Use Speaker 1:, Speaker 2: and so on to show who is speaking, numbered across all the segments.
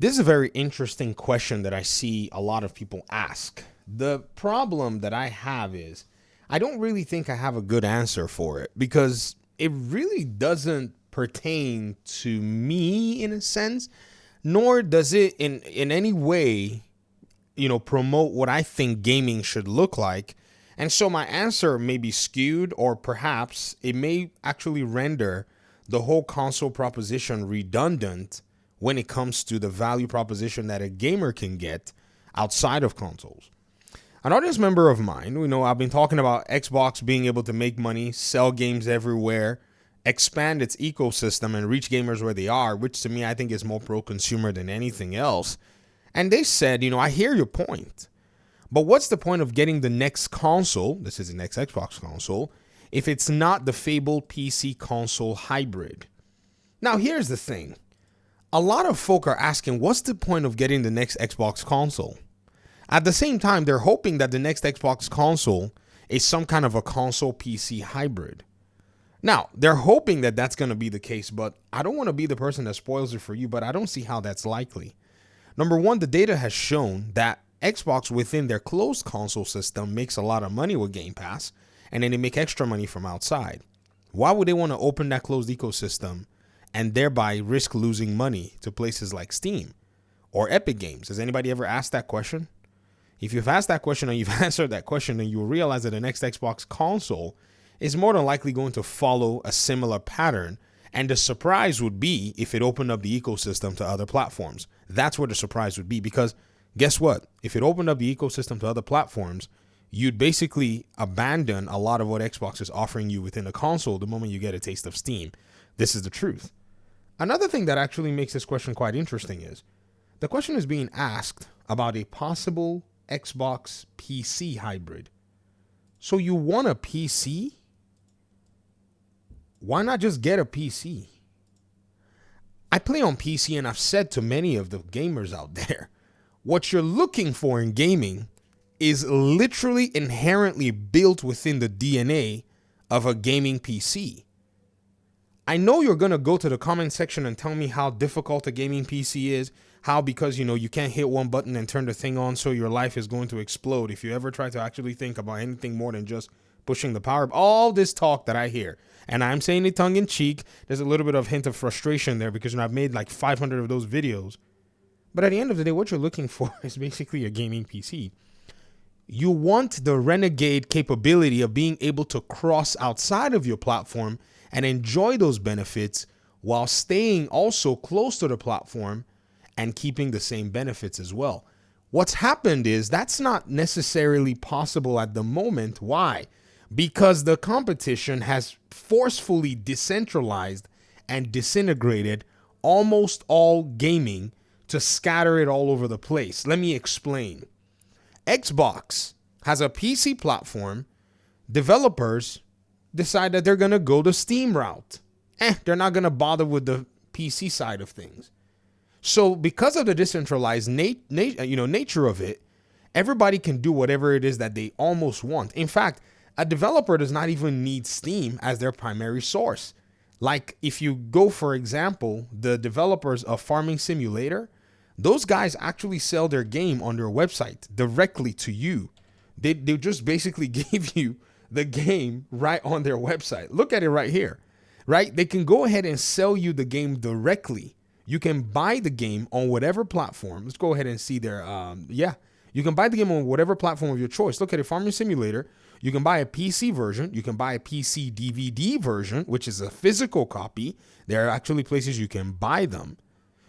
Speaker 1: This is a very interesting question that I see a lot of people ask. The problem that I have is I don't really think I have a good answer for it because it really doesn't pertain to me in a sense, nor does it in any way, promote what I think gaming should look like. And so my answer may be skewed, or perhaps it may actually render the whole console proposition redundant when it comes to the value proposition that a gamer can get outside of consoles. An audience member of mine, I've been talking about Xbox being able to make money, sell games everywhere, expand its ecosystem, and reach gamers where they are, which to me I think is more pro consumer than anything else. And they said, I hear your point, but what's the point of getting the next console? This is the next Xbox console, if it's not the fabled PC console hybrid. Now, here's the thing. A lot of folk are asking, what's the point of getting the next Xbox console? At the same time, they're hoping that the next Xbox console is some kind of a console PC hybrid. Now, they're hoping that that's going to be the case, but I don't want to be the person that spoils it for you, but I don't see how that's likely. Number one, the data has shown that Xbox within their closed console system makes a lot of money with Game Pass, and then they make extra money from outside. Why would they want to open that closed ecosystem and thereby risk losing money to places like Steam or Epic Games? Has anybody ever asked that question? If you've asked that question and you've answered that question, then you'll realize that the next Xbox console is more than likely going to follow a similar pattern. And the surprise would be if it opened up the ecosystem to other platforms. That's where the surprise would be, because guess what? If it opened up the ecosystem to other platforms, you'd basically abandon a lot of what Xbox is offering you within a console the moment you get a taste of Steam. This is the truth. Another thing that actually makes this question quite interesting is the question is being asked about a possible Xbox PC hybrid. So you want a PC? Why not just get a PC? I play on PC, and I've said to many of the gamers out there, what you're looking for in gaming is literally inherently built within the DNA of a gaming PC. I know you're going to go to the comment section and tell me how difficult a gaming PC is, how because, you can't hit one button and turn the thing on, so your life is going to explode if you ever try to actually think about anything more than just pushing the power. All this talk that I hear, and I'm saying it tongue in cheek, there's a little bit of hint of frustration there because I've made like 500 of those videos. But at the end of the day, what you're looking for is basically a gaming PC. You want the renegade capability of being able to cross outside of your platform and enjoy those benefits while staying also close to the platform and keeping the same benefits as well. What's happened is that's not necessarily possible at the moment. Why? Because the competition has forcefully decentralized and disintegrated almost all gaming to scatter it all over the place. Let me explain. Xbox has a PC platform. Developers decide that they're going to go the Steam route. They're not going to bother with the PC side of things. So because of the decentralized nature of it, everybody can do whatever it is that they almost want. In fact, a developer does not even need Steam as their primary source. Like if you go, for example, the developers of Farming Simulator, those guys actually sell their game on their website directly to you. They just basically give you the game right on their website. Look at it right here, right? They can go ahead and sell you the game directly. You can buy the game on whatever platform. Let's go ahead and see their, you can buy the game on whatever platform of your choice. Look at it, Farming Simulator. You can buy a PC version. You can buy a PC DVD version, which is a physical copy. There are actually places you can buy them.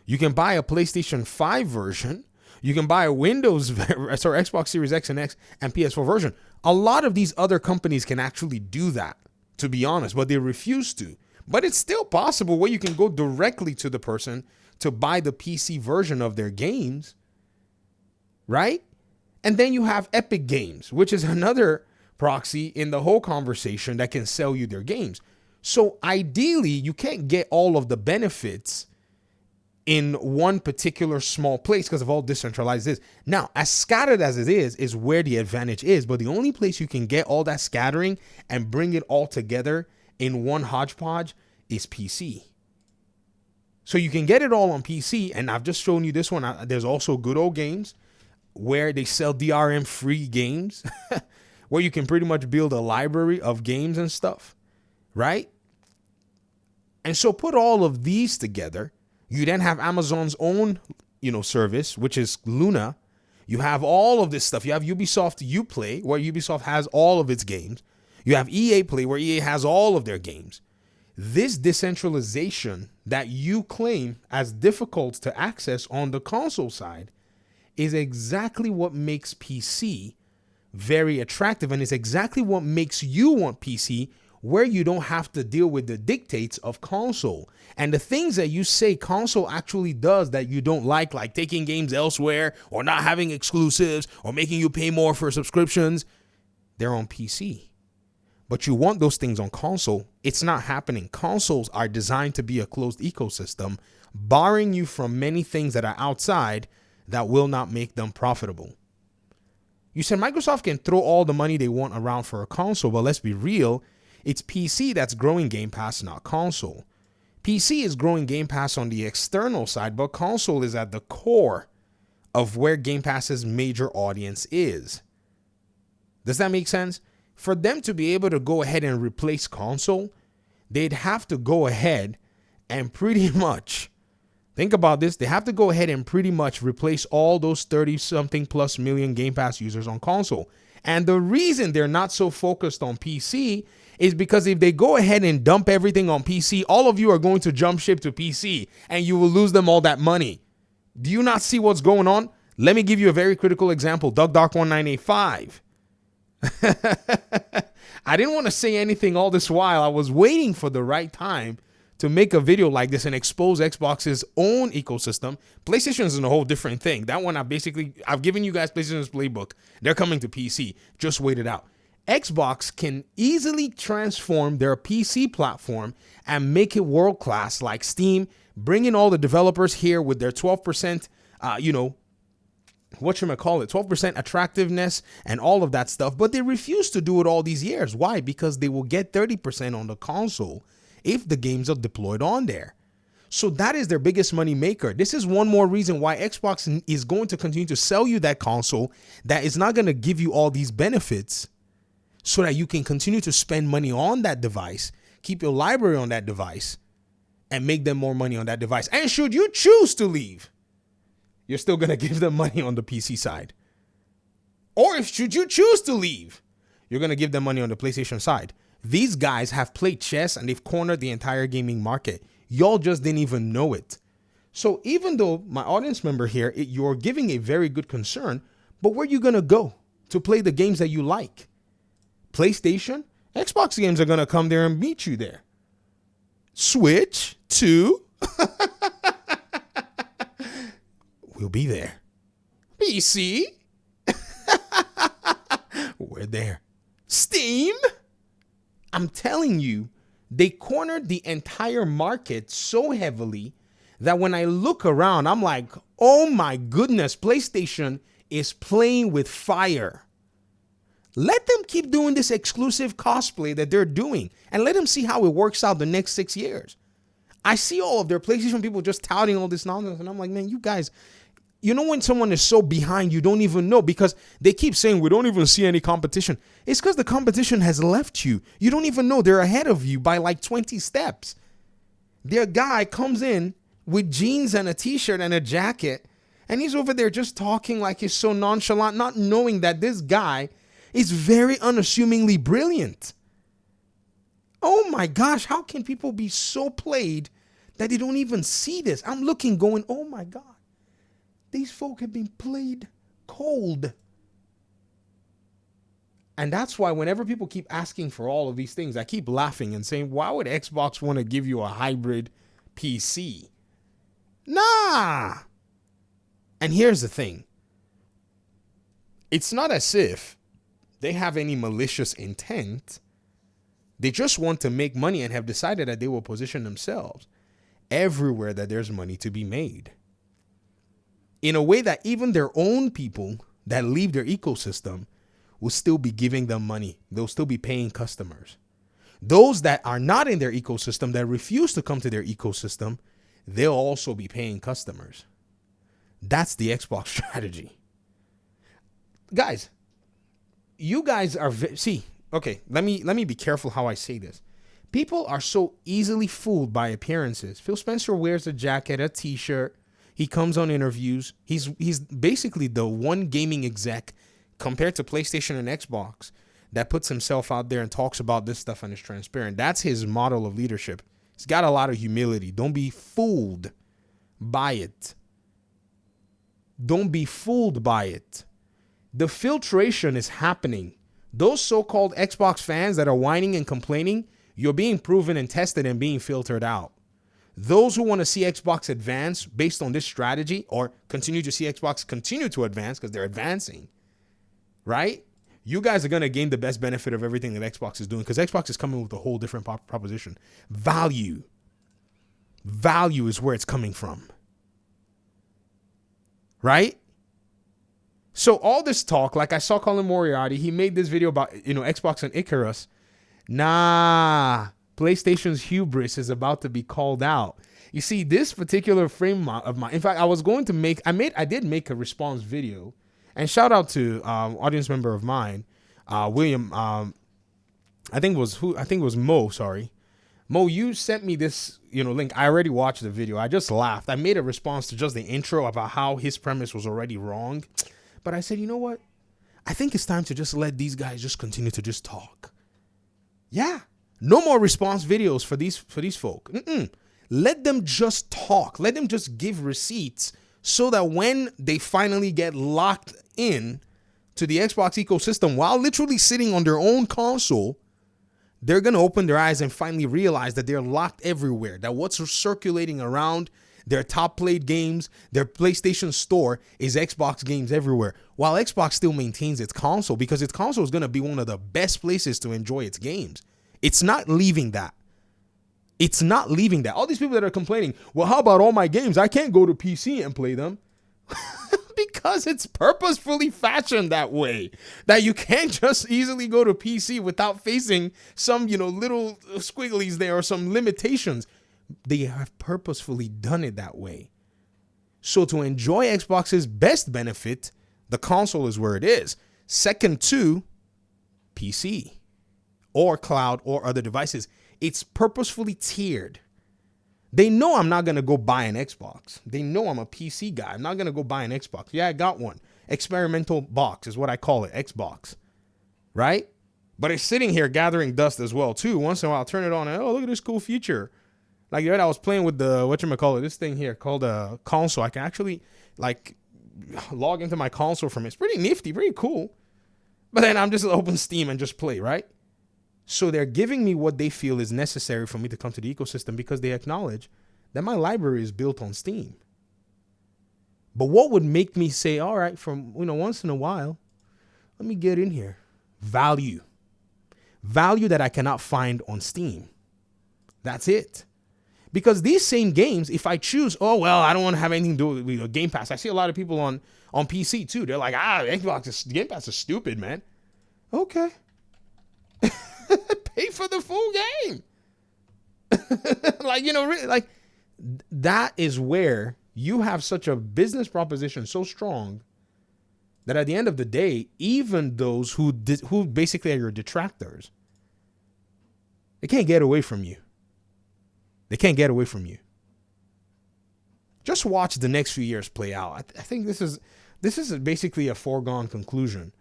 Speaker 1: You can buy a PlayStation 5 version. You can buy a Xbox Series X and X and PS4 version. A lot of these other companies can actually do that, to be honest, but they refuse to. But it's still possible where you can go directly to the person to buy the PC version of their games, right? And then you have Epic Games, which is another proxy in the whole conversation that can sell you their games. So ideally, you can't get all of the benefits in one particular small place because of all decentralized it is. Now, as scattered as it is where the advantage is, but the only place you can get all that scattering and bring it all together in one hodgepodge is PC. So you can get it all on PC, and I've just shown you this one. There's also Good Old Games, where they sell DRM free games, where you can pretty much build a library of games and stuff, right? And so put all of these together. You then have Amazon's own, service, which is Luna. You have all of this stuff. You have Ubisoft Uplay, where Ubisoft has all of its games. You have EA Play, where EA has all of their games. This decentralization that you claim as difficult to access on the console side is exactly what makes PC very attractive, and is exactly what makes you want PC, where you don't have to deal with the dictates of console. And the things that you say console actually does that you don't like taking games elsewhere, or not having exclusives, or making you pay more for subscriptions, they're on PC. But you want those things on console. It's not happening. Consoles are designed to be a closed ecosystem, barring you from many things that are outside that will not make them profitable. You said Microsoft can throw all the money they want around for a console, but let's be real. It's PC that's growing Game Pass, not console. PC is growing Game Pass on the external side, but console is at the core of where Game Pass's major audience is. Does that make sense? For them to be able to go ahead and replace console, they'd have to go ahead and pretty much, think about this, they have to go ahead and pretty much replace all those 30-something plus million Game Pass users on console. And the reason they're not so focused on PC is because if they go ahead and dump everything on PC, all of you are going to jump ship to PC, and you will lose them all that money. Do you not see what's going on? Let me give you a very critical example. Doug Dark 1985. I didn't want to say anything all this while. I was waiting for the right time to make a video like this and expose Xbox's own ecosystem. PlayStation is a whole different thing. That one, I've given you guys PlayStation's playbook. They're coming to PC. Just wait it out. Xbox can easily transform their PC platform and make it world-class like Steam, bring in all the developers here with their 12%, 12% attractiveness and all of that stuff. But they refuse to do it all these years. Why? Because they will get 30% on the console if the games are deployed on there. So that is their biggest money maker. This is one more reason why Xbox is going to continue to sell you that console that is not going to give you all these benefits, so that you can continue to spend money on that device, keep your library on that device, and make them more money on that device. And should you choose to leave, you're still going to give them money on the PC side. Or should you choose to leave, you're going to give them money on the PlayStation side. These guys have played chess, and they've cornered the entire gaming market. Y'all just didn't even know it. So even though my audience member here, you're giving a very good concern, but where are you going to go to play the games that you like? PlayStation? Xbox games are going to come there and meet you there. Switch 2? We'll be there. PC? We're there. Steam? I'm telling you, they cornered the entire market so heavily that when I look around, I'm like, oh my goodness, PlayStation is playing with fire. Let them keep doing this exclusive cosplay that they're doing, and let them see how it works out the next 6 years. I see all of their PlayStation people just touting all this nonsense, and I'm like, man, you guys, you know when someone is so behind, you don't even know, because they keep saying we don't even see any competition. It's because the competition has left you. You don't even know they're ahead of you by like 20 steps. Their guy comes in with jeans and a t-shirt and a jacket, and he's over there just talking like he's so nonchalant, not knowing that this guy is very unassumingly brilliant. Oh my gosh, how can people be so played that they don't even see this? I'm looking going, oh my God, these folk have been played cold. And that's why whenever people keep asking for all of these things, I keep laughing and saying, why would Xbox want to give you a hybrid PC? Nah. And here's the thing. It's not as if they have any malicious intent. They just want to make money and have decided that they will position themselves everywhere that there's money to be made, in a way that even their own people that leave their ecosystem will still be giving them money. They'll still be paying customers. Those that are not in their ecosystem, that refuse to come to their ecosystem, they'll also be paying customers. That's the Xbox strategy. Guys, you guys are okay, let me be careful how I say this. People are so easily fooled by appearances. Phil Spencer wears a jacket, a t-shirt. He comes on interviews. He's basically the one gaming exec compared to PlayStation and Xbox that puts himself out there and talks about this stuff and is transparent. That's his model of leadership. He's got a lot of humility. Don't be fooled by it. Don't be fooled by it. The filtration is happening. Those so-called Xbox fans that are whining and complaining, you're being proven and tested and being filtered out. Those who want to see Xbox advance based on this strategy, or continue to see Xbox continue to advance because they're advancing, right? You guys are going to gain the best benefit of everything that Xbox is doing, because Xbox is coming with a whole different proposition. Value. Value is where it's coming from. Right? So all this talk, like I saw Colin Moriarty, he made this video about, Xbox and Icarus. Nah, PlayStation's hubris is about to be called out. You see, this particular frame of mine, in fact, I did make a response video, and shout out to audience member of mine, William, I think it was Mo, sorry. Mo, you sent me this, link. I already watched the video. I just laughed. I made a response to just the intro about how his premise was already wrong. But I said, you know what? I think it's time to just let these guys just continue to just talk. Yeah. No more response videos for these folk. Let them just talk. Let them just give receipts so that when they finally get locked in to the Xbox ecosystem while literally sitting on their own console, they're going to open their eyes and finally realize that they're locked everywhere, that what's circulating around their top played games, their PlayStation store is Xbox games everywhere, while Xbox still maintains its console, because its console is going to be one of the best places to enjoy its games. It's not leaving that. It's not leaving that. All these people that are complaining, well, how about all my games? I can't go to PC and play them. Because it's purposefully fashioned that way, that you can't just easily go to PC without facing some, little squigglies there or some limitations. They have purposefully done it that way. So to enjoy Xbox's best benefit, the console is where it is. Second to PC or cloud or other devices. It's purposefully tiered. They know I'm not going to go buy an Xbox. They know I'm a PC guy. I'm not going to go buy an Xbox. Yeah, I got one. Experimental box is what I call it, Xbox. Right? But it's sitting here gathering dust as well, too. Once in a while, I'll turn it on and, oh, look at this cool feature. Like, I was playing with this thing here called a console. I can actually, log into my console from it. It's pretty nifty, pretty cool. But then I'm just open Steam and just play, right? So they're giving me what they feel is necessary for me to come to the ecosystem because they acknowledge that my library is built on Steam. But what would make me say, all right, from, once in a while, let me get in here? Value. Value that I cannot find on Steam. That's it. Because these same games, if I choose, I don't want to have anything to do with Game Pass. I see a lot of people on PC too. They're like, Game Pass is stupid, man. Okay. Pay for the full game. That is where you have such a business proposition so strong that at the end of the day, even those who basically are your detractors, they can't get away from you. They can't get away from you. Just watch the next few years play out. I think this is basically a foregone conclusion.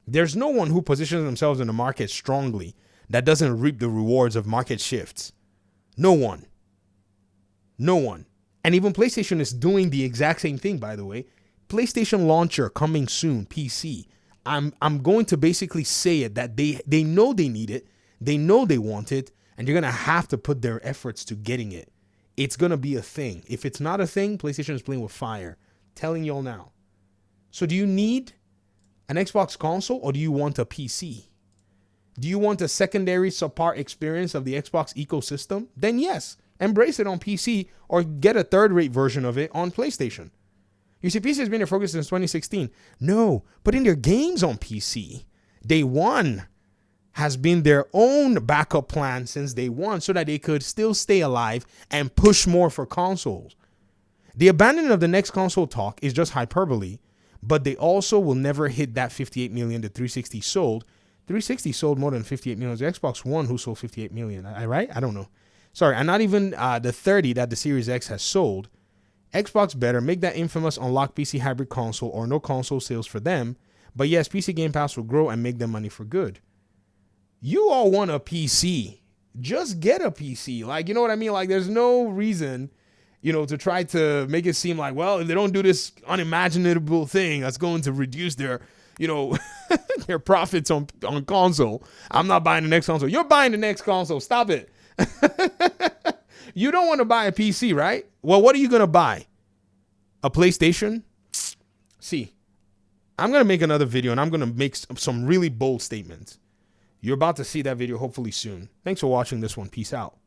Speaker 1: There's no one who positions themselves in the market strongly that doesn't reap the rewards of market shifts. No one. No one. And even PlayStation is doing the exact same thing, by the way. PlayStation launcher coming soon, PC. I'm going to basically say it that they know they need it. They know they want it. And you're going to have to put their efforts to getting it. It's going to be a thing. If it's not a thing, PlayStation is playing with fire. Telling y'all now. So do you need an Xbox console or do you want a PC? Do you want a secondary subpar experience of the Xbox ecosystem? Then yes, embrace it on PC or get a third-rate version of it on PlayStation. You see, PC has been their focus since 2016. No, putting their games on PC. Day one. has been their own backup plan since day one so that they could still stay alive and push more for consoles. The abandoning of the next console talk is just hyperbole, but they also will never hit that 58 million the 360 sold. 360 sold more than 58 million. The Xbox One who sold 58 million, right? I don't know. Sorry, and not even the 30 that the Series X has sold. Xbox better make that infamous unlock PC hybrid console or no console sales for them. But yes, PC Game Pass will grow and make them money for good. You all want a PC. Just get a PC. Like, you know what I mean? Like, there's no reason, to try to make it seem like, well, if they don't do this unimaginable thing that's going to reduce their, their profits on console, I'm not buying the next console. You're buying the next console. Stop it. You don't want to buy a PC, right? Well, what are you going to buy? A PlayStation? See, I'm going to make another video and I'm going to make some really bold statements. You're about to see that video hopefully soon. Thanks for watching this one. Peace out.